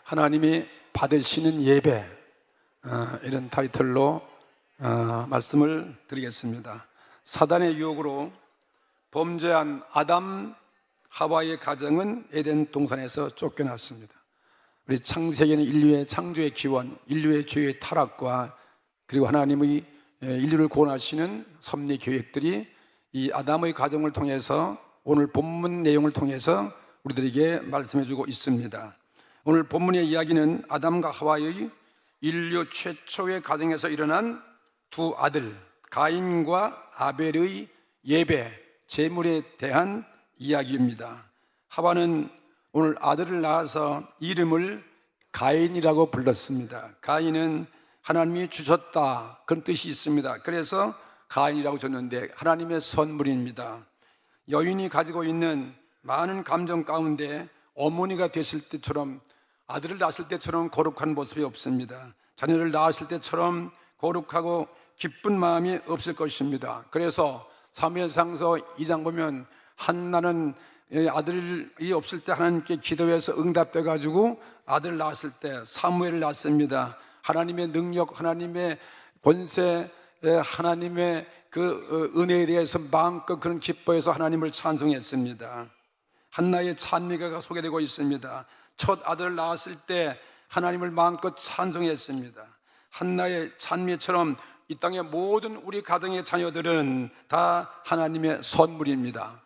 하나님이 받으시는 예배, 이런 타이틀로 말씀을 드리겠습니다. 사단의 유혹으로 범죄한 아담 하와의 가정은 에덴 동산에서 쫓겨났습니다. 우리 창세기는 인류의 창조의 기원, 인류의 죄의 타락과 그리고 하나님의 인류를 구원하시는 섭리 계획들이 이 아담의 가정을 통해서 오늘 본문 내용을 통해서 우리들에게 말씀해주고 있습니다. 오늘 본문의 이야기는 아담과 하와의 인류 최초의 가정에서 일어난 두 아들 가인과 아벨의 예배, 제물에 대한 이야기입니다. 하와는 오늘 아들을 낳아서 이름을 가인이라고 불렀습니다. 가인은 하나님이 주셨다, 그런 뜻이 있습니다. 그래서 가인이라고 줬는데 하나님의 선물입니다. 여인이 가지고 있는 많은 감정 가운데 어머니가 됐을 때처럼, 아들을 낳았을 때처럼 거룩한 모습이 없습니다. 자녀를 낳았을 때처럼 거룩하고 기쁜 마음이 없을 것입니다. 그래서 사무엘상서 2장 보면 한나는 아들이 없을 때 하나님께 기도해서 응답돼 가지고 아들을 낳았을 때 사무엘을 낳습니다. 하나님의 능력, 하나님의 권세, 하나님의 그 은혜에 대해서 마음껏 그런 기뻐해서 하나님을 찬송했습니다. 한나의 찬미가가 소개되고 있습니다. 첫 아들을 낳았을 때 하나님을 마음껏 찬송했습니다. 한나의 찬미처럼 이 땅의 모든 우리 가정의 자녀들은 다 하나님의 선물입니다.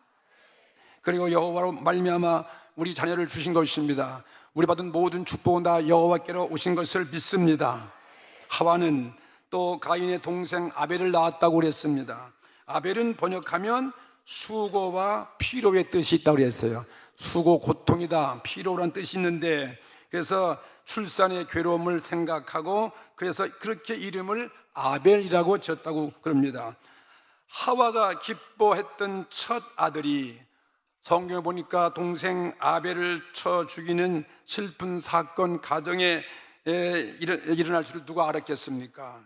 그리고 여호와로 말미암아 우리 자녀를 주신 것입니다. 우리 받은 모든 축복은 다 여호와께로 오신 것을 믿습니다. 하와는 또 가인의 동생 아벨을 낳았다고 그랬습니다. 아벨은 번역하면 수고와 피로의 뜻이 있다고 그랬어요. 수고, 고통이다, 피로라는 뜻이 있는데, 그래서 출산의 괴로움을 생각하고 그래서 그렇게 이름을 아벨이라고 지었다고 그럽니다. 하와가 기뻐했던 첫 아들이 성경에 보니까 동생 아벨을 쳐 죽이는 슬픈 사건 가정에 일어날 줄을 누가 알았겠습니까?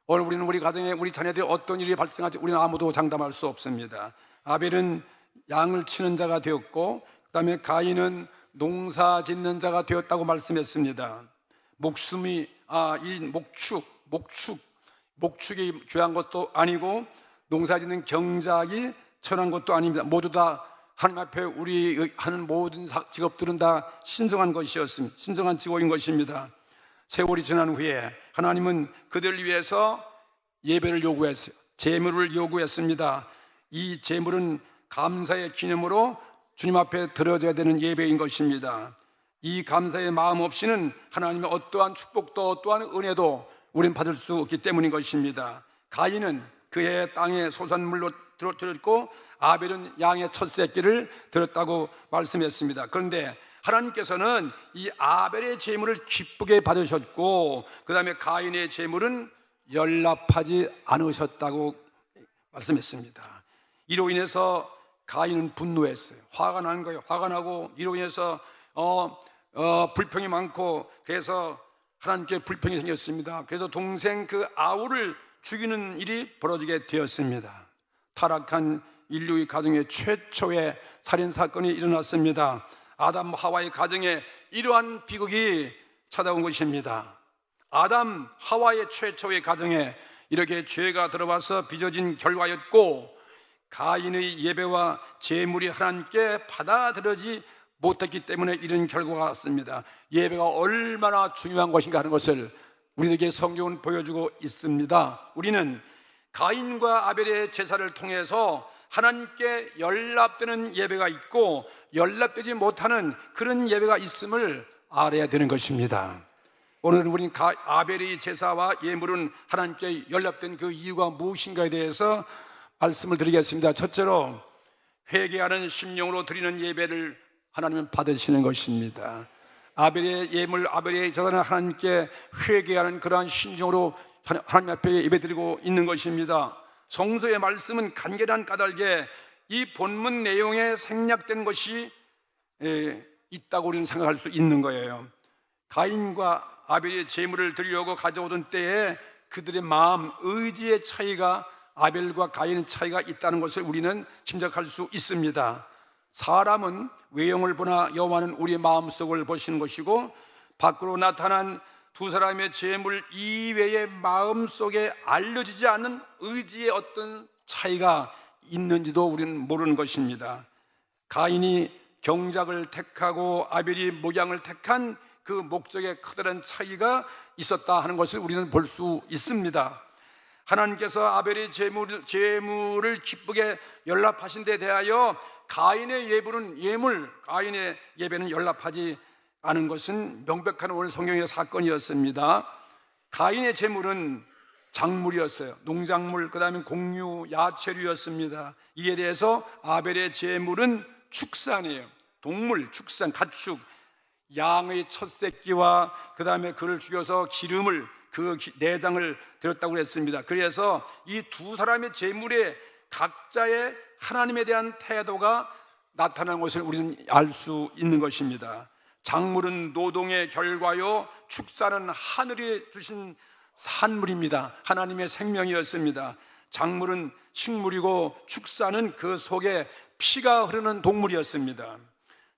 오늘 우리는 우리 가정에 우리 자녀들이 어떤 일이 발생할지 우리는 아무도 장담할 수 없습니다. 아벨은 양을 치는 자가 되었고, 그 다음에 가인은 농사 짓는 자가 되었다고 말씀했습니다. 목숨이 이 목축이 귀한 것도 아니고 농사 짓는 경작이 천한 것도 아닙니다. 모두 다 하나님 앞에 우리 하는 모든 직업들은 다 신성한 것이었습니다. 신성한 직업인 것입니다. 세월이 지난 후에 하나님은 그들을 위해서 예배를 요구했어요. 제물을 요구했습니다. 이 제물은 감사의 기념으로 주님 앞에 드려져야 되는 예배인 것입니다. 이 감사의 마음 없이는 하나님의 어떠한 축복도 어떠한 은혜도 우리는 받을 수 없기 때문인 것입니다. 가인은 그의 땅의 소산물로 드렸고 아벨은 양의 첫 새끼를 드렸다고 말씀했습니다. 그런데 하나님께서는 이 아벨의 제물을 기쁘게 받으셨고, 그 다음에 가인의 제물은 연락하지 않으셨다고 말씀했습니다. 이로 인해서 가인은 분노했어요. 화가 난 거예요. 화가 나고 이로 인해서 불평이 많고, 그래서 하나님께 불평이 생겼습니다. 그래서 동생 그 아우를 죽이는 일이 벌어지게 되었습니다. 타락한 인류의 가정에 최초의 살인사건이 일어났습니다. 아담 하와의 가정에 이러한 비극이 찾아온 것입니다. 아담 하와의 최초의 가정에 이렇게 죄가 들어와서 빚어진 결과였고, 가인의 예배와 제물이 하나님께 받아들여지 못했기 때문에 이런 결과가 왔습니다. 예배가 얼마나 중요한 것인가 하는 것을 우리에게 성경은 보여주고 있습니다. 우리는 가인과 아벨의 제사를 통해서 하나님께 연락되는 예배가 있고 연락되지 못하는 그런 예배가 있음을 알아야 되는 것입니다. 오늘 우리는 아벨의 제사와 예물은 하나님께 연락된 그 이유가 무엇인가에 대해서 말씀을 드리겠습니다. 첫째로 회개하는 심령으로 드리는 예배를 하나님은 받으시는 것입니다. 아벨의 예물, 아벨의 제사는 하나님께 회개하는 그러한 심정으로 하나님 앞에 예배드리고 있는 것입니다. 성서의 말씀은 간결한 까닭에 이 본문 내용에 생략된 것이 있다고 우리는 생각할 수 있는 거예요. 가인과 아벨의 제물을 드리려고 가져오던 때에 그들의 마음, 의지의 차이가 아벨과 가인의 차이가 있다는 것을 우리는 짐작할 수 있습니다. 사람은 외형을 보나 여호와는 우리의 마음속을 보시는 것이고, 밖으로 나타난 두 사람의 재물 이외의 마음속에 알려지지 않는 의지의 어떤 차이가 있는지도 우리는 모르는 것입니다. 가인이 경작을 택하고 아벨이 목양을 택한 그 목적에 커다란 차이가 있었다 하는 것을 우리는 볼 수 있습니다. 하나님께서 아벨의 재물을 기쁘게 연락하신 데 대하여 가인의 예배는 연락하지 않은 것은 명백한 오늘 성경의 사건이었습니다. 가인의 재물은 작물이었어요. 농작물, 그 다음에 곡류, 야채류였습니다. 이에 대해서 아벨의 재물은 축산이에요. 동물, 축산, 가축, 양의 첫 새끼와 그 다음에 그를 죽여서 기름을, 그 내장을 드렸다고 그랬습니다. 그래서 이 두 사람의 재물에 각자의 하나님에 대한 태도가 나타나는 것을 우리는 알 수 있는 것입니다. 작물은 노동의 결과요, 축산은 하늘이 주신 산물입니다. 하나님의 생명이었습니다. 작물은 식물이고 축산은 그 속에 피가 흐르는 동물이었습니다.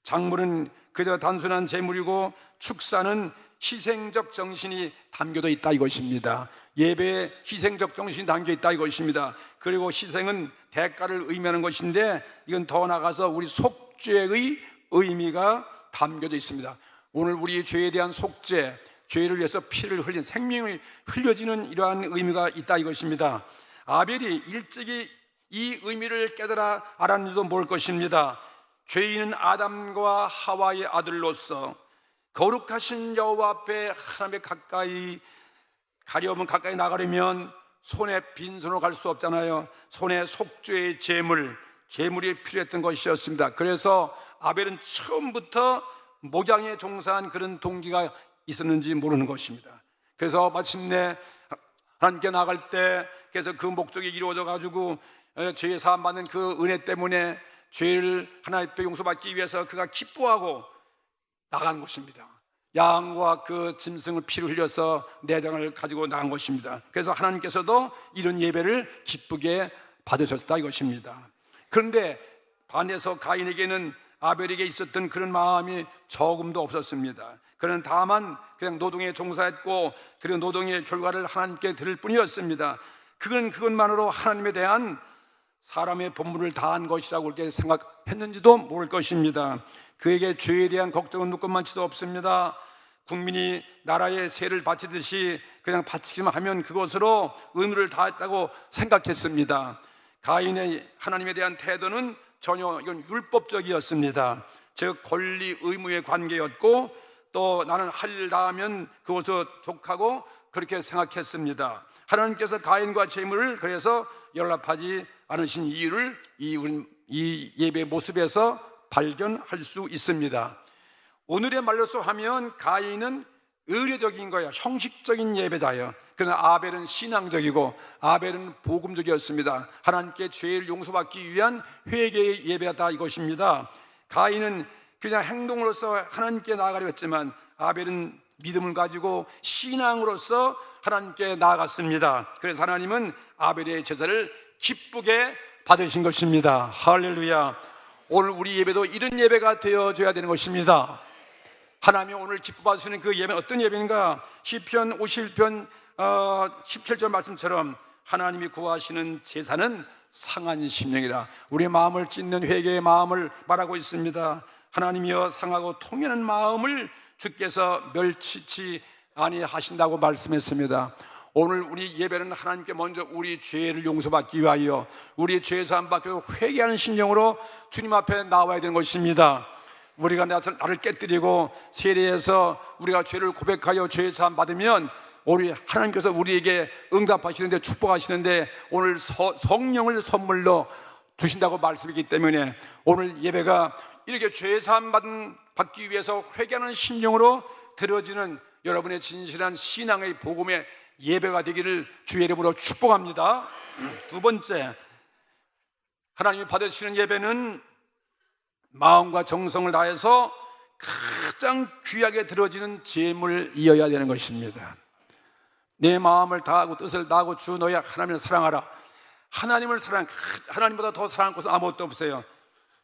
작물은 그저 단순한 재물이고 축산은 희생적 정신이 담겨져 있다 이것입니다. 예배에 희생적 정신이 담겨 있다 이것입니다. 그리고 희생은 대가를 의미하는 것인데 이건 더 나아가서 우리 속죄의 의미가 담겨져 있습니다. 오늘 우리 죄에 대한 속죄, 죄를 위해서 피를 흘린, 생명이 흘려지는 이러한 의미가 있다 이것입니다. 아벨이 일찍이 이 의미를 깨달아 알았는지도 모를 것입니다. 죄인은 아담과 하와의 아들로서 거룩하신 여호와 앞에 하나님의 가까이 가려면, 가까이 나가려면 손에 빈손으로 갈 수 없잖아요. 손에 속죄의 재물이 필요했던 것이었습니다. 그래서 아벨은 처음부터 목양에 종사한 그런 동기가 있었는지 모르는 것입니다. 그래서 마침내 하나님께 나갈 때, 그래서 그 목적이 이루어져 가지고 죄 사함 받는 그 은혜 때문에 죄를 하나님 앞에 용서받기 위해서 그가 기뻐하고 나간 것입니다. 양과 그 짐승을 피를 흘려서 내장을 가지고 나간 것입니다. 그래서 하나님께서도 이런 예배를 기쁘게 받으셨다 이것입니다. 그런데 반해서 가인에게는 아벨에게 있었던 그런 마음이 조금도 없었습니다. 그는 다만 그냥 노동에 종사했고 그리고 노동의 결과를 하나님께 드릴 뿐이었습니다. 그건 그것만으로 하나님에 대한 사람의 본분을 다한 것이라고 그렇게 생각했는지도 모를 것입니다. 그에게 죄에 대한 걱정은 누구만치도 없습니다. 국민이 나라의 세를 바치듯이 그냥 바치기만 하면 그것으로 의무를 다했다고 생각했습니다. 가인의 하나님에 대한 태도는 전혀 이건 율법적이었습니다. 즉 권리 의무의 관계였고 또 나는 할 일 다 하면 그것도 족하고 그렇게 생각했습니다. 하나님께서 가인과 재물을 그래서 연락하지 않으신 이유를 이 예배 모습에서 발견할 수 있습니다. 오늘의 말로서 하면 가인은 의례적인 거예요. 형식적인 예배자예요. 그러나 아벨은 신앙적이고 아벨은 복음적이었습니다. 하나님께 죄를 용서받기 위한 회개의 예배다 이것입니다. 가인은 그냥 행동으로서 하나님께 나아가려 했지만 아벨은 믿음을 가지고 신앙으로서 하나님께 나아갔습니다. 그래서 하나님은 아벨의 제사를 기쁘게 받으신 것입니다. 할렐루야. 오늘 우리 예배도 이런 예배가 되어줘야 되는 것입니다. 하나님이 오늘 기뻐 받으시는 그 예배는 어떤 예배인가? 시편 51편 17절 말씀처럼 하나님이 구하시는 제사는 상한 심령이라. 우리의 마음을 찢는 회개의 마음을 말하고 있습니다. 하나님이여 상하고 통하는 마음을 주께서 멸치치 아니하신다고 말씀했습니다. 오늘 우리 예배는 하나님께 먼저 우리 죄를 용서받기 위하여 우리 죄 사함 받기 위해 회개하는 심령으로 주님 앞에 나와야 되는 것입니다. 우리가 나를 깨뜨리고 세례해서 우리가 죄를 고백하여 죄 사함 받으면 우리 하나님께서 우리에게 응답하시는데 축복하시는데 오늘 성령을 선물로 주신다고 말씀이기 때문에 오늘 예배가 이렇게 죄 사함 받기 위해서 회개하는 심령으로 드려지는 여러분의 진실한 신앙의 복음의 예배가 되기를 주의 이름으로 축복합니다. 두 번째, 하나님이 받으시는 예배는 마음과 정성을 다해서 가장 귀하게 드려지는 제물이어야 되는 것입니다. 내 마음을 다하고 뜻을 다하고 주 너희 하나님을 사랑하라. 하나님보다 더 사랑할 것은 아무것도 없어요.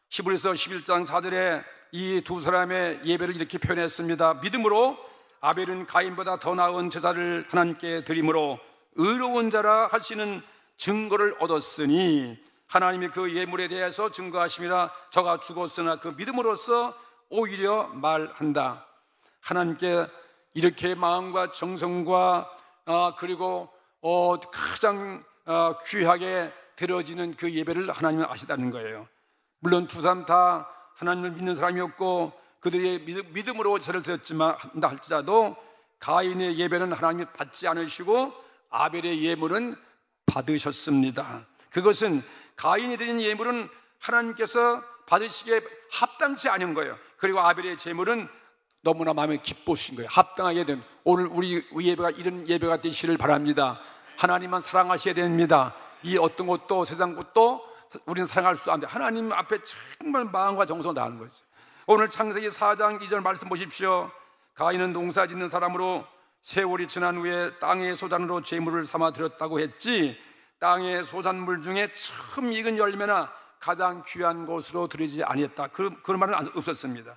히브리서 11장 4절에 이 두 사람의 예배를 이렇게 표현했습니다. 믿음으로 아벨은 가인보다 더 나은 제사를 하나님께 드림으로 의로운 자라 하시는 증거를 얻었으니 하나님이 그 예물에 대해서 증거하심이라. 저가 죽었으나 그 믿음으로써 오히려 말한다. 하나님께 이렇게 마음과 정성과 그리고 가장 귀하게 드려지는 그 예배를 하나님은 아시다는 거예요. 물론 두 사람 다 하나님을 믿는 사람이었고 그들의 믿음으로 제사를 드렸지만 한다 할지라도 가인의 예배는 하나님이 받지 않으시고 아벨의 예물은 받으셨습니다. 그것은 가인이 드린 예물은 하나님께서 받으시기에 합당치 않은 거예요. 그리고 아벨의 제물은 너무나 마음에 기쁘신 거예요. 합당하게 된, 오늘 우리 예배가 이런 예배가 되시를 바랍니다. 하나님만 사랑하셔야 됩니다. 이 어떤 것도 세상 것도 우리는 사랑할 수 없는데 하나님 앞에 정말 마음과 정성을 다하는 거죠. 오늘 창세기 4장 2절 말씀 보십시오. 가인은 농사 짓는 사람으로 세월이 지난 후에 땅의 소산으로 제물을 삼아 드렸다고 했지, 땅의 소산물 중에 처음 익은 열매나 가장 귀한 것으로 드리지 아니했다. 그런 말은 없었습니다.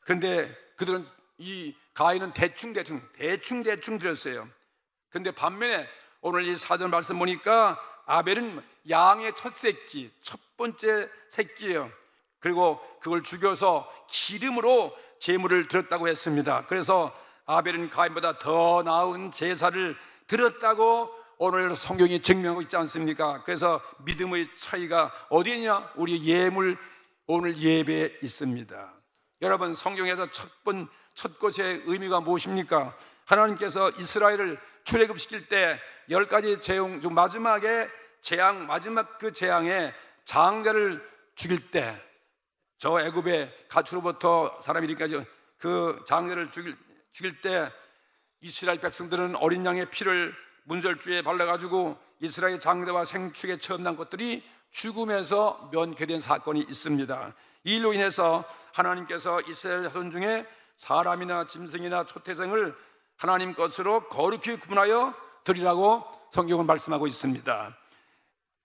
그런데 그들은 이 가인은 대충 드렸어요. 그런데 반면에 오늘 이 4절 말씀 보니까 아벨은 양의 첫 새끼, 첫 번째 새끼예요. 그리고 그걸 죽여서 기름으로 제물을 드렸다고 했습니다. 그래서 아벨은 가인보다 더 나은 제사를 드렸다고 오늘 성경이 증명하고 있지 않습니까? 그래서 믿음의 차이가 어디 있냐? 우리 예물, 오늘 예배에 있습니다. 여러분, 성경에서 첫 것의 의미가 무엇입니까? 하나님께서 이스라엘을 출애굽시킬 때 10가지 재앙 중 마지막에 마지막 그 재앙에 장자를 죽일 때, 저 애굽의 가축으로부터 사람 이름까지 그 장자를 죽일 때 이스라엘 백성들은 어린 양의 피를 문설주에 발라가지고 이스라엘 장자와 생축에 처음 난 것들이 죽음에서 면케된 사건이 있습니다. 이 일로 인해서 하나님께서 이스라엘 자손 중에 사람이나 짐승이나 초태생을 하나님 것으로 거룩히 구분하여 드리라고 성경은 말씀하고 있습니다.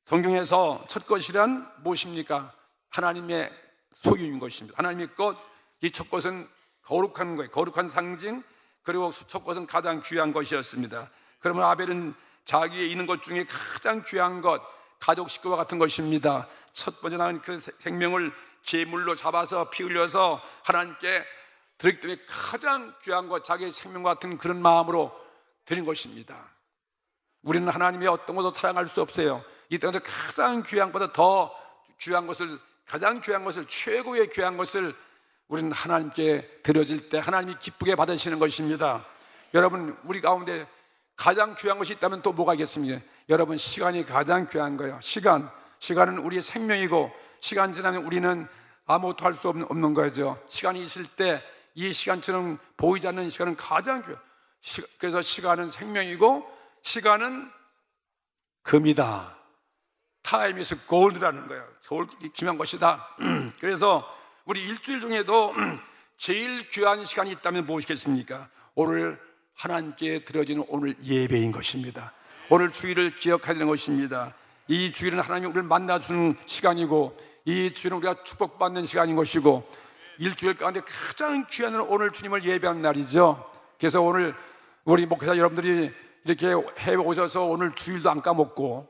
성경에서 첫 것이란 무엇입니까? 하나님의 소유인 것입니다. 하나님의 것, 이 첫 것은 거룩한 거예요. 거룩한 상징, 그리고 첫 것은 가장 귀한 것이었습니다. 그러면 아벨은 자기의 있는 것 중에 가장 귀한 것, 가족 식구와 같은 것입니다. 첫 번째 나온 그 생명을 제물로 잡아서 피 흘려서 하나님께 드리기 때문에 가장 귀한 것, 자기의 생명과 같은 그런 마음으로 드린 것입니다. 우리는 하나님의 어떤 것도 사랑할 수 없어요. 이 땅에서 가장 귀한 것보다 더 귀한 것을, 가장 귀한 것을, 최고의 귀한 것을 우리는 하나님께 드려질 때 하나님이 기쁘게 받으시는 것입니다. 여러분, 우리 가운데 가장 귀한 것이 있다면 또 뭐가 있겠습니까? 여러분, 시간이 가장 귀한 거예요. 시간은 우리의 생명이고, 시간 지나면 우리는 아무것도 할 수 없는 거죠. 시간이 있을 때 이 시간처럼 보이지 않는 시간은 가장 귀해요. 그래서 시간은 생명이고 시간은 금이다. Time is gold라는 거예요. 귀한 것이다. 그래서 우리 일주일 중에도 제일 귀한 시간이 있다면 무엇이겠습니까? 오늘 하나님께 드려지는 오늘 예배인 것입니다. 오늘 주일을 기억하는 것입니다. 이 주일은 하나님이 우리를 만나주는 시간이고, 이 주일은 우리가 축복받는 시간인 것이고, 일주일 가운데 가장 귀한 오늘 주님을 예배하는 날이죠. 그래서 오늘 우리 목회자 여러분들이 이렇게 해외 오셔서 오늘 주일도 안 까먹고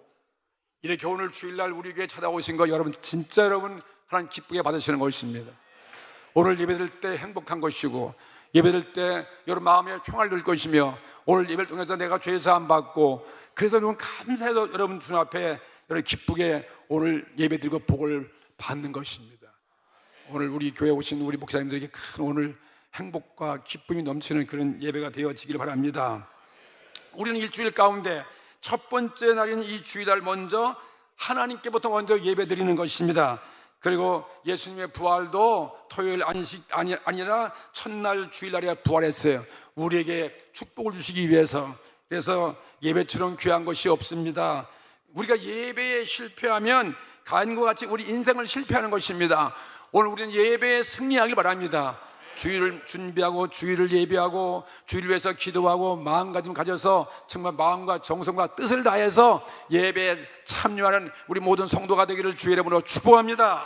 이렇게 오늘 주일날 우리 교회 찾아오신 거, 여러분 진짜 여러분 하나님 기쁘게 받으시는 것입니다. 오늘 예배드릴 때 행복한 것이고, 예배드릴 때 여러분 마음에 평화를 들 것이며, 오늘 예배를 통해서 내가 죄사함 받고, 그래서 여러분 감사해서 여러분 주님 앞에 여러분 기쁘게 오늘 예배드리고 복을 받는 것입니다. 오늘 우리 교회 오신 우리 목사님들에게 큰 오늘 행복과 기쁨이 넘치는 그런 예배가 되어지길 바랍니다. 우리는 일주일 가운데 첫 번째 날인 이 주일날 먼저 하나님께부터 먼저 예배드리는 것입니다. 그리고 예수님의 부활도 토요일 안식 아니라 첫날 주일날에 부활했어요. 우리에게 축복을 주시기 위해서. 그래서 예배처럼 귀한 것이 없습니다. 우리가 예배에 실패하면 가인과 같이 우리 인생을 실패하는 것입니다. 오늘 우리는 예배에 승리하길 바랍니다. 주일을 준비하고, 주일을 예배하고, 주일을 위해서 기도하고, 마음가짐 가져서 정말 마음과 정성과 뜻을 다해서 예배에 참여하는 우리 모든 성도가 되기를 주의 이름으로 축복합니다.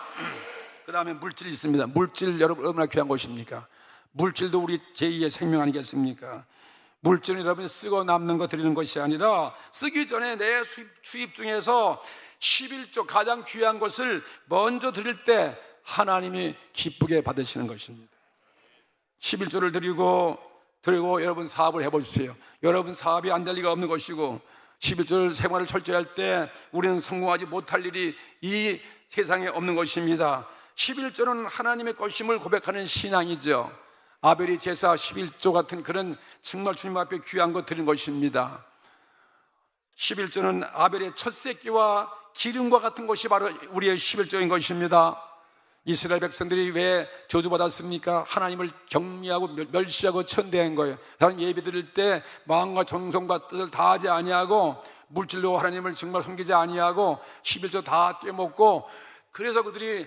그 다음에 물질이 있습니다. 물질 여러분 얼마나 귀한 것입니까? 물질도 우리 제2의 생명 아니겠습니까? 물질은 여러분 쓰고 남는 거 드리는 것이 아니라 쓰기 전에 내 수입 중에서 11조 가장 귀한 것을 먼저 드릴 때 하나님이 기쁘게 받으시는 것입니다. 11조를 드리고 여러분 사업을 해보십시오. 여러분 사업이 안 될 리가 없는 것이고 11조를 생활을 철저히 할 때 우리는 성공하지 못할 일이 이 세상에 없는 것입니다. 11조는 하나님의 것임을 고백하는 신앙이죠. 아벨이 제사 11조 같은 그런 정말 주님 앞에 귀한 것 드린 것입니다. 11조는 아벨의 첫 새끼와 기름과 같은 것이 바로 우리의 11조인 것입니다. 이스라엘 백성들이 왜 저주받았습니까? 하나님을 경미하고 멸시하고 천대한 거예요. 하나님 예배 드릴 때 마음과 정성과 뜻을 다하지 아니하고 물질로 하나님을 정말 섬기지 아니하고 11조 다 떼먹고, 그래서 그들이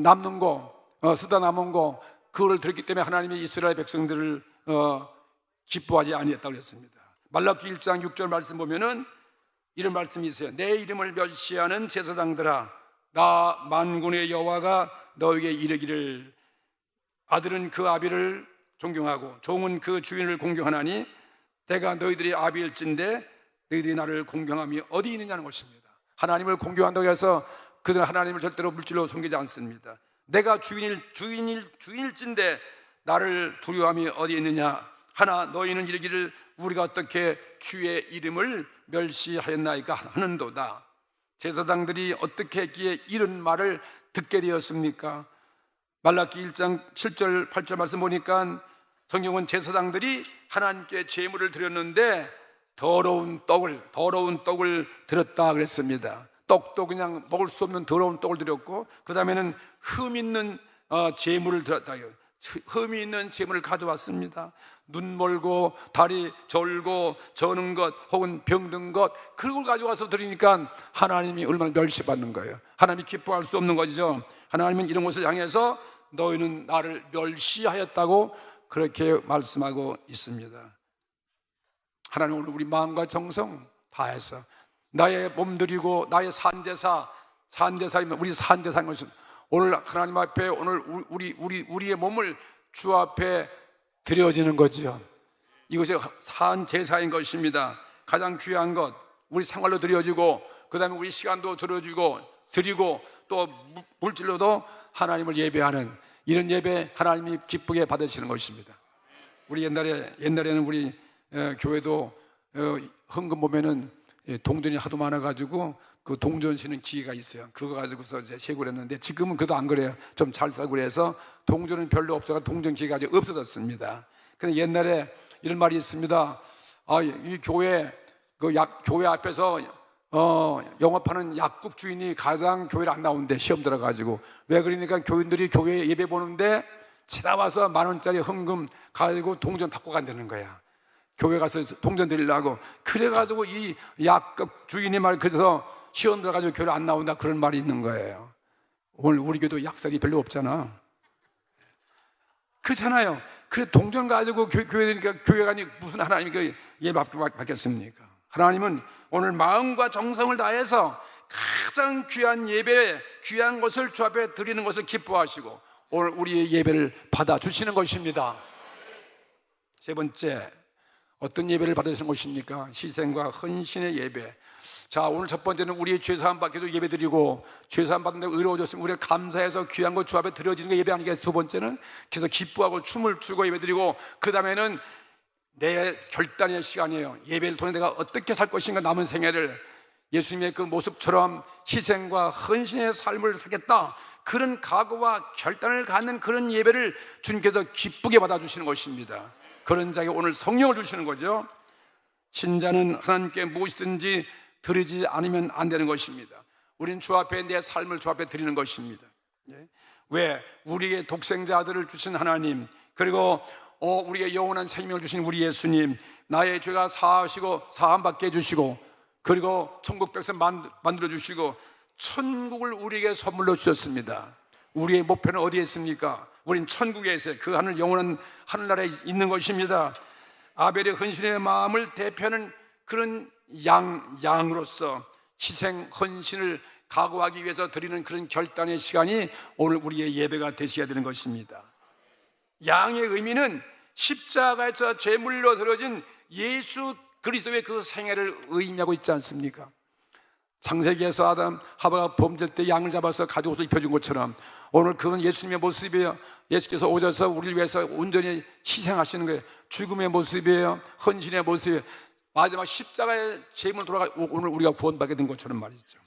남는 거 쓰다 남은 거 그거를 들었기 때문에 하나님이 이스라엘 백성들을 기뻐하지 아니했다고 그랬습니다. 말라기 1장 6절 말씀 보면은 이런 말씀이 있어요. 내 이름을 멸시하는 제사장들아, 나 만군의 여호와가 너에게 이르기를, 아들은 그 아비를 존경하고 종은 그 주인을 공경하나니 내가 너희들이 아비일진데 너희들이 나를 공경함이 어디 있느냐는 것입니다. 하나님을 공경한다고 해서 그들은 하나님을 절대로 물질로 섬기지 않습니다. 내가 주인일진데 나를 두려움이 어디 있느냐 하나 너희는 이르기를 우리가 어떻게 주의 이름을 멸시하였나이까 하는도다. 제사장들이 어떻게 했기에 이런 말을 듣게 되었습니까? 말라기 1장 7절 8절 말씀 보니까 성경은 제사장들이 하나님께 제물을 드렸는데 더러운 떡을 드렸다 그랬습니다. 떡도 그냥 먹을 수 없는 더러운 떡을 드렸고, 그 다음에는 흠 있는 제물을 드렸다. 흠이 있는 제물을 가져왔습니다. 눈 멀고 다리 절고 저는 것 혹은 병든 것 그걸 가져와서 드리니까 하나님이 얼마나 멸시받는 거예요. 하나님이 기뻐할 수 없는 거죠. 하나님은 이런 것을 향해서 너희는 나를 멸시하였다고 그렇게 말씀하고 있습니다. 하나님은 우리 마음과 정성 다해서 나의 몸 드리고 나의 산제사이면 우리 산제사인 것은 오늘 하나님 앞에 오늘 우리의 몸을 주 앞에 드려지는 거지요. 이것이 산제사인 것입니다. 가장 귀한 것 우리 생활로 드려지고, 그 다음에 우리 시간도 드리고 또 물질로도 하나님을 예배하는 이런 예배 하나님이 기쁘게 받으시는 것입니다. 우리 옛날에는 우리 교회도 헌금 보면은 동전이 하도 많아가지고 그 동전 쓰는 기계가 있어요. 그거 가지고서 이제 세고를 했는데 지금은 그도 안 그래요. 좀 잘 살고 그래서 동전은 별로 없어서 동전 기계가 아직 없어졌습니다. 근데 옛날에 이런 말이 있습니다. 이 교회 교회 앞에서 영업하는 약국 주인이 가장 교회를 안 나오는데 시험 들어가지고, 왜 그러니까 교인들이 교회 예배 보는데 찾아와서 10,000원짜리 헌금 가지고 동전 받고 간다는 거야. 교회 가서 동전 드리려고. 그래가지고 이 약국 주인이 그래서 시험 들어가지고 교회를 안 나온다 그런 말이 있는 거예요. 오늘 우리 교회도 약살이 별로 없잖아. 그렇잖아요. 그래 동전 가지고 교회니까 교회가 무슨 하나님이 그 예배 받겠습니까? 하나님은 오늘 마음과 정성을 다해서 가장 귀한 예배, 귀한 것을 주 앞에 드리는 것을 기뻐하시고 오늘 우리의 예배를 받아주시는 것입니다. 세 번째, 어떤 예배를 받으시는 것입니까? 희생과 헌신의 예배. 자, 오늘 첫 번째는 우리의 죄사함 받기도 예배 드리고, 죄사함 받는데 의로워졌으면 우리가 감사해서 귀한 것 주 앞에 드려지는 게 예배 아니겠어요? 두 번째는 그래서 기뻐하고 춤을 추고 예배 드리고, 그 다음에는 내 결단의 시간이에요. 예배를 통해 내가 어떻게 살 것인가, 남은 생애를 예수님의 그 모습처럼 희생과 헌신의 삶을 살겠다, 그런 각오와 결단을 갖는 그런 예배를 주님께서 기쁘게 받아주시는 것입니다. 그런 자에게 오늘 성령을 주시는 거죠. 신자는 하나님께 무엇이든지 드리지 않으면 안 되는 것입니다. 우리는 주 앞에 내 삶을 주 앞에 드리는 것입니다. 왜? 우리의 독생자 아들을 주신 하나님, 그리고 우리의 영원한 생명을 주신 우리 예수님, 나의 죄가 사하시고 사함받게 해주시고, 그리고 천국 백성 만들어 주시고 천국을 우리에게 선물로 주셨습니다. 우리의 목표는 어디에 있습니까? 우린 천국에 있어요. 그 하늘, 영원한 하늘나라에 있는 것입니다. 아벨의 헌신의 마음을 대표하는 그런 양으로서 희생, 헌신을 각오하기 위해서 드리는 그런 결단의 시간이 오늘 우리의 예배가 되셔야 되는 것입니다. 양의 의미는 십자가에서 제물로 드려진 예수 그리스도의 그 생애를 의미하고 있지 않습니까? 창세기에서 아담 하와가 범죄할 때 양을 잡아서 가죽옷을 입혀준 것처럼 오늘 그건 예수님의 모습이에요. 예수께서 오셔서 우리를 위해서 온전히 희생하시는 거예요. 죽음의 모습이에요. 헌신의 모습이에요. 마지막 십자가의 제물로 돌아가 오늘 우리가 구원받게 된 것처럼 말이죠.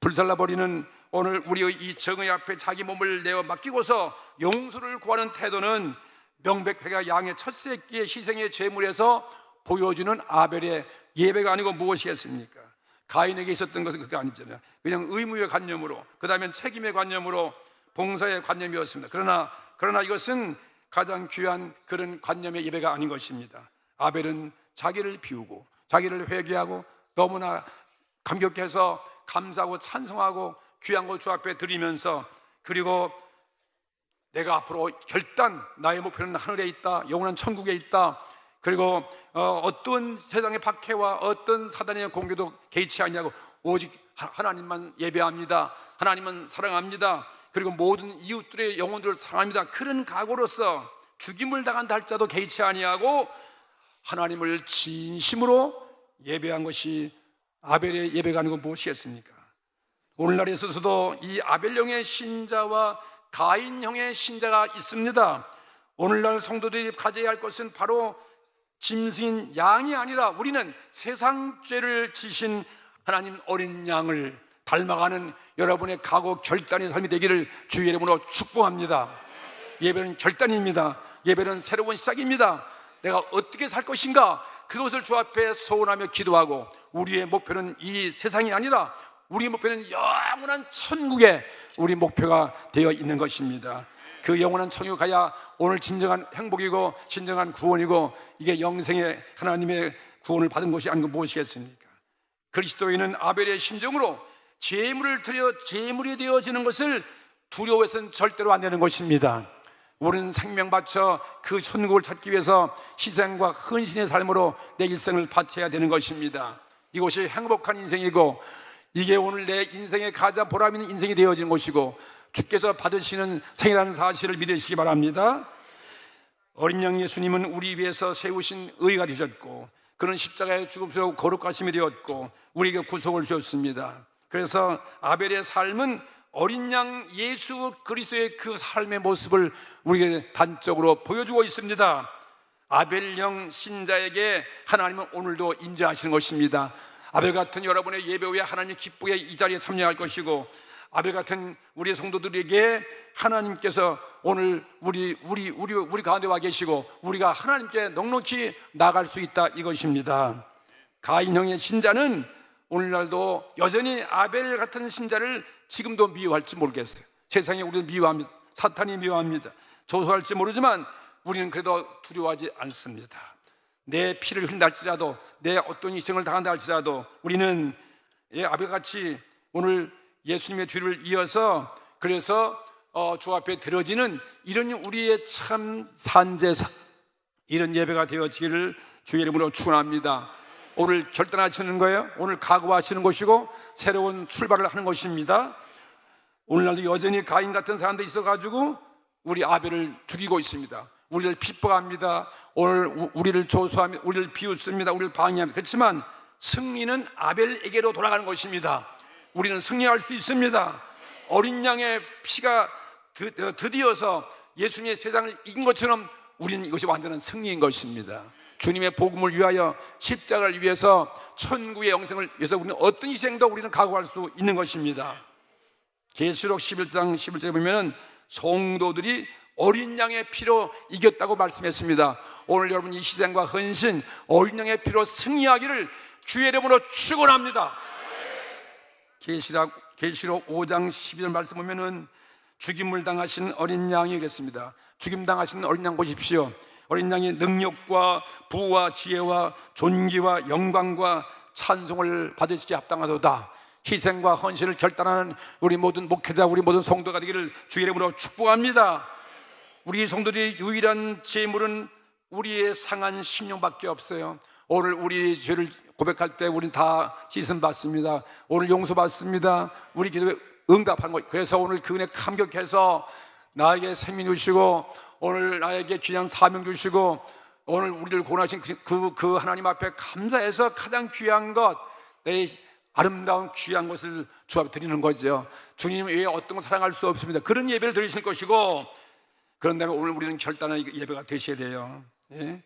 불살라버리는 오늘 우리의 이 정의 앞에 자기 몸을 내어 맡기고서 용서를 구하는 태도는 명백하게 양의 첫 새끼의 희생의 제물에서 보여주는 아벨의 예배가 아니고 무엇이겠습니까? 가인에게 있었던 것은 그게 아니잖아요. 그냥 의무의 관념으로, 그 다음엔 책임의 관념으로, 봉사의 관념이었습니다. 그러나 이것은 가장 귀한 그런 관념의 예배가 아닌 것입니다. 아벨은 자기를 비우고 자기를 회개하고 너무나 감격해서 감사하고 찬송하고 귀한 것 주 앞에 드리면서, 그리고 내가 앞으로 결단, 나의 목표는 하늘에 있다, 영원한 천국에 있다, 그리고 어떤 세상의 박해와 어떤 사단의 공격도 개의치 않냐고 오직 하나님만 예배합니다, 하나님은 사랑합니다, 그리고 모든 이웃들의 영혼들을 사랑합니다, 그런 각오로서 죽임을 당한다 할지라도 개의치 아니하고 하나님을 진심으로 예배한 것이 아벨의 예배가 아니고 무엇이겠습니까? 오늘날에 있어서도 이 아벨형의 신자와 가인형의 신자가 있습니다. 오늘날 성도들이 가져야 할 것은 바로 짐승인 양이 아니라 우리는 세상 죄를 지신 하나님 어린 양을 닮아가는 여러분의 각오 결단의 삶이 되기를 주의 이름으로 축복합니다. 예배는 결단입니다. 예배는 새로운 시작입니다. 내가 어떻게 살 것인가, 그것을 주 앞에 소원하며 기도하고, 우리의 목표는 이 세상이 아니라 우리의 목표는 영원한 천국에 우리 목표가 되어 있는 것입니다. 그 영원한 천국에 가야 오늘 진정한 행복이고 진정한 구원이고, 이게 영생의 하나님의 구원을 받은 것이 아니고 무엇이겠습니까? 그리스도인은 아벨의 심정으로 제물이 되어지는 것을 두려워해서는 절대로 안 되는 것입니다. 우리는 생명 바쳐 그 천국을 찾기 위해서 희생과 헌신의 삶으로 내 일생을 바쳐야 되는 것입니다. 이것이 행복한 인생이고, 이게 오늘 내 인생의 가장 보람 있는 인생이 되어지는 것이고, 주께서 받으시는 생이라는 사실을 믿으시기 바랍니다. 어린 양 예수님은 우리 위해서 세우신 의가 되셨고, 그런 십자가의 죽음 속에 거룩하심이 되었고 우리에게 구속을 주셨습니다. 그래서 아벨의 삶은 어린 양 예수 그리스도의 그 삶의 모습을 우리에게 단적으로 보여주고 있습니다. 아벨형 신자에게 하나님은 오늘도 인정하시는 것입니다. 아벨 같은 여러분의 예배 후에 하나님이 기쁘게 이 자리에 참여할 것이고, 아벨 같은 우리 성도들에게 하나님께서 오늘 우리 가운데 와 계시고 우리가 하나님께 넉넉히 나갈 수 있다, 이것입니다. 가인형의 신자는 오늘날도 여전히 아벨 같은 신자를 지금도 미워할지 모르겠어요. 세상에 우리를 미워합니다. 사탄이 미워합니다. 조소할지 모르지만 우리는 그래도 두려워하지 않습니다. 내 피를 흘린다 할지라도, 내 어떤 희생을 당한다 할지라도 우리는 아벨같이 오늘 예수님의 뒤를 이어서, 그래서 주 앞에 드려지는 이런 우리의 참 산제사, 이런 예배가 되어지기를 주의 이름으로 축원합니다. 오늘 결단하시는 거예요. 오늘 각오하시는 것이고 새로운 출발을 하는 것입니다. 오늘날도 여전히 가인 같은 사람도 있어가지고 우리 아벨을 죽이고 있습니다. 우리를 핍박합니다. 오늘 우리를 조소하며 우리를 비웃습니다. 우리를 방해합니다. 그렇지만 승리는 아벨에게로 돌아가는 것입니다. 우리는 승리할 수 있습니다. 어린 양의 피가 드디어서 예수님의 세상을 이긴 것처럼 우리는 이것이 완전한 승리인 것입니다. 주님의 복음을 위하여, 십자가를 위해서, 천국의 영생을 위해서 우리는 어떤 희생도 우리는 각오할 수 있는 것입니다. 계시록 11장 11절에 보면 성도들이 어린 양의 피로 이겼다고 말씀했습니다. 오늘 여러분 이 희생과 헌신, 어린 양의 피로 승리하기를 주의 이름으로 축원합니다. 계시록 5장 12절 말씀 보면은 죽임을 당하신 어린 양이 그랬습니다. 죽임 당하신 어린 양 보십시오. 어린 양이 능력과 부와 지혜와 존귀와 영광과 찬송을 받으시기 합당하도다. 희생과 헌신을 결단하는 우리 모든 목회자, 우리 모든 성도가 되기를 주의 이름으로 축복합니다. 우리 성도들의 유일한 재물은 우리의 상한 심령밖에 없어요. 오늘 우리 죄를 고백할 때 우리는 다 씻음 받습니다. 오늘 용서 받습니다. 우리 기도에 응답하는 것. 그래서 오늘 그 은혜 감격해서 나에게 생명 주시고 오늘 나에게 귀한 사명 주시고 오늘 우리를 구원하신 그 하나님 앞에 감사해서 가장 귀한 것, 내 아름다운 귀한 것을 주 앞에 드리는 거죠. 주님 외에 어떤 것 사랑할 수 없습니다. 그런 예배를 드리실 것이고, 그런 다음에 오늘 우리는 결단의 예배가 되셔야 돼요. 예?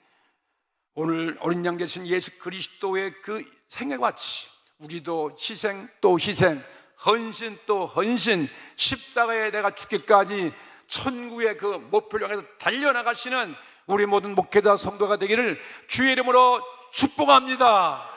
오늘 어린 양 되신 예수 그리스도의 그 생애와 같이 우리도 희생 또 희생, 헌신 또 헌신, 십자가에 내가 죽기까지 천국의 그 목표를 향해서 달려나가시는 우리 모든 목회자 성도가 되기를 주의 이름으로 축복합니다.